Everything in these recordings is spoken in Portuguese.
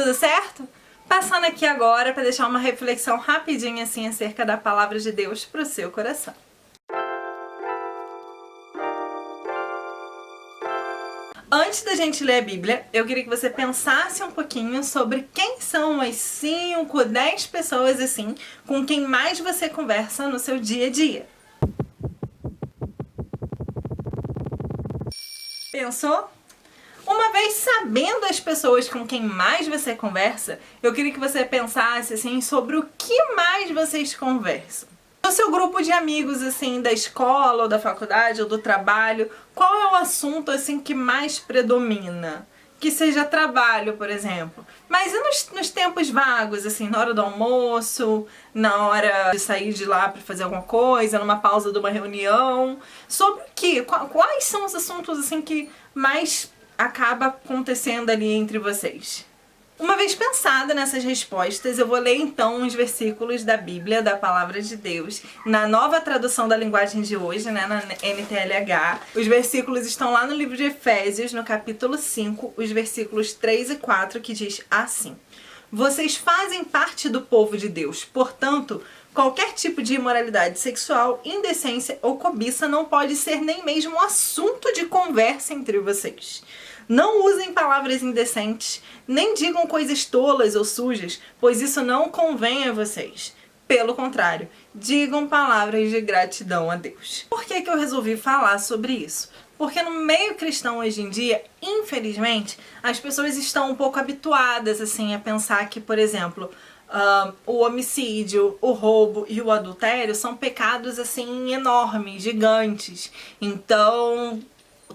Tudo certo? Passando aqui agora para deixar uma reflexão rapidinha assim acerca da palavra de Deus para o seu coração. Antes da gente ler a Bíblia, eu queria que você pensasse um pouquinho sobre quem são as 5, 10 pessoas assim com quem mais você conversa no seu dia a dia. Pensou? Uma vez sabendo as pessoas com quem mais você conversa, eu queria que você pensasse assim sobre o que mais vocês conversam. No seu grupo de amigos assim da escola ou da faculdade ou do trabalho, qual é o assunto assim que mais predomina? Que seja trabalho, por exemplo. Mas e nos tempos vagos, assim, na hora do almoço, na hora de sair de lá para fazer alguma coisa, numa pausa de uma reunião? Sobre o quê? Quais são os assuntos assim que mais acaba acontecendo ali entre vocês? Uma vez pensada nessas respostas, eu vou ler então uns versículos da Bíblia, da Palavra de Deus, na nova tradução da linguagem de hoje, né, na NTLH. Os versículos estão lá no livro de Efésios, no capítulo 5, os versículos 3 e 4, que diz assim: Vocês fazem parte do povo de Deus, portanto, qualquer tipo de imoralidade sexual, indecência ou cobiça não pode ser nem mesmo assunto de conversa entre vocês. Não usem palavras indecentes, nem digam coisas tolas ou sujas, pois isso não convém a vocês. Pelo contrário, digam palavras de gratidão a Deus. Por que eu resolvi falar sobre isso? Porque no meio cristão hoje em dia, infelizmente, as pessoas estão um pouco habituadas assim a pensar que, por exemplo, o homicídio, o roubo e o adultério são pecados assim enormes, gigantes. Então,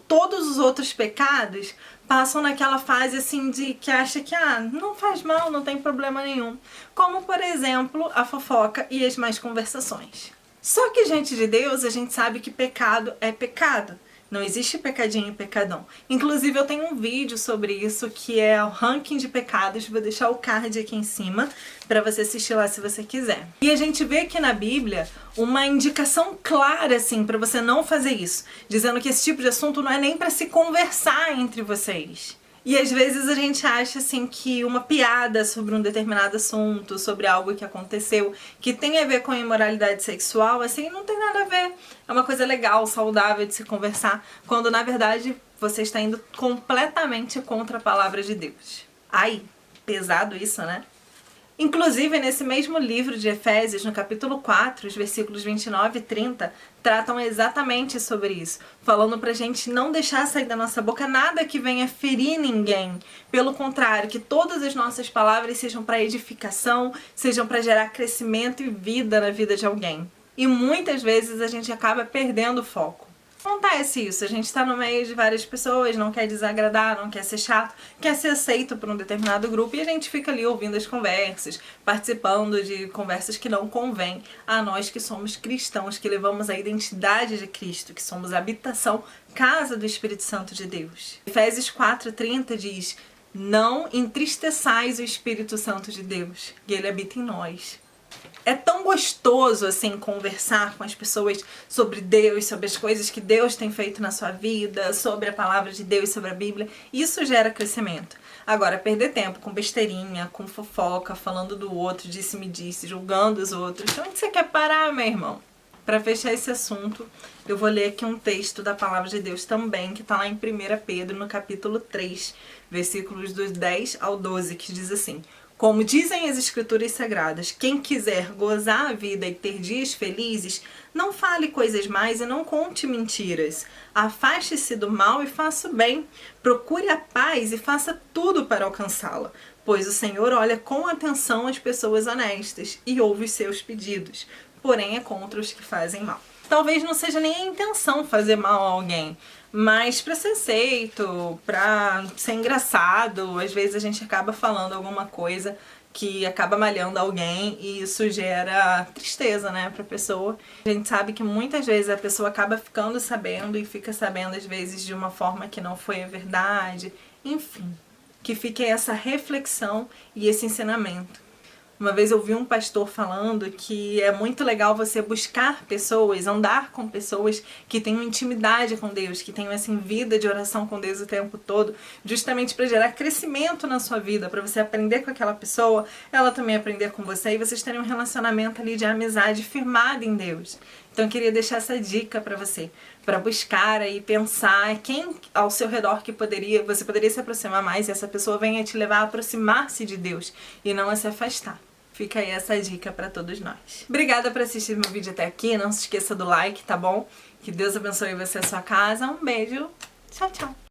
todos os outros pecados passam naquela fase assim de que acha que não faz mal, não tem problema nenhum. Como, por exemplo, a fofoca e as más conversações. Só que, diante de Deus, a gente sabe que pecado é pecado. Não existe pecadinho e pecadão. Inclusive, eu tenho um vídeo sobre isso, que é o ranking de pecados. Vou deixar o card aqui em cima para você assistir lá se você quiser. E a gente vê aqui na Bíblia uma indicação clara, assim, para você não fazer isso. Dizendo que esse tipo de assunto não é nem para se conversar entre vocês. E às vezes a gente acha assim que uma piada sobre um determinado assunto, sobre algo que aconteceu, que tem a ver com a imoralidade sexual, assim, não tem nada a ver. É uma coisa legal, saudável de se conversar, quando na verdade você está indo completamente contra a palavra de Deus. Ai, pesado isso, né? Inclusive, nesse mesmo livro de Efésios, no capítulo 4, os versículos 29 e 30, tratam exatamente sobre isso, falando pra gente não deixar sair da nossa boca nada que venha ferir ninguém. Pelo contrário, que todas as nossas palavras sejam para edificação, sejam para gerar crescimento e vida na vida de alguém. E muitas vezes a gente acaba perdendo o foco. Acontece isso, a gente está no meio de várias pessoas, não quer desagradar, não quer ser chato, quer ser aceito por um determinado grupo e a gente fica ali ouvindo as conversas, participando de conversas que não convêm a nós que somos cristãos, que levamos a identidade de Cristo, que somos a habitação, casa do Espírito Santo de Deus. Efésios 4:30 diz: Não entristeçais o Espírito Santo de Deus, e ele habita em nós. É tão gostoso assim conversar com as pessoas sobre Deus, sobre as coisas que Deus tem feito na sua vida, sobre a palavra de Deus, sobre a Bíblia. Isso gera crescimento. Agora, perder tempo com besteirinha, com fofoca, falando do outro, disse-me-disse, julgando os outros. Onde você quer parar, meu irmão? Para fechar esse assunto, eu vou ler aqui um texto da palavra de Deus também, que está lá em 1 Pedro, no capítulo 3, versículos dos 10 ao 12, que diz assim: Como dizem as Escrituras Sagradas, quem quiser gozar a vida e ter dias felizes, não fale coisas más e não conte mentiras. Afaste-se do mal e faça o bem. Procure a paz e faça tudo para alcançá-la, pois o Senhor olha com atenção as pessoas honestas e ouve os seus pedidos, porém é contra os que fazem mal. Talvez não seja nem a intenção fazer mal a alguém, mas para ser aceito, para ser engraçado, às vezes a gente acaba falando alguma coisa que acaba malhando alguém e isso gera tristeza, né, pra pessoa. A gente sabe que muitas vezes a pessoa acaba ficando sabendo e fica sabendo às vezes de uma forma que não foi a verdade. Enfim, que fique essa reflexão e esse ensinamento. Uma vez eu vi um pastor falando que é muito legal você buscar pessoas, andar com pessoas que tenham intimidade com Deus, que tenham assim vida de oração com Deus o tempo todo, justamente para gerar crescimento na sua vida, para você aprender com aquela pessoa, ela também aprender com você e vocês terem um relacionamento ali de amizade firmado em Deus. Então eu queria deixar essa dica para você, para buscar e pensar quem ao seu redor que você poderia se aproximar mais e essa pessoa venha te levar a aproximar-se de Deus e não a se afastar. Fica aí essa dica para todos nós. Obrigada por assistir meu vídeo até aqui. Não se esqueça do like, tá bom? Que Deus abençoe você e a sua casa. Um beijo. Tchau, tchau.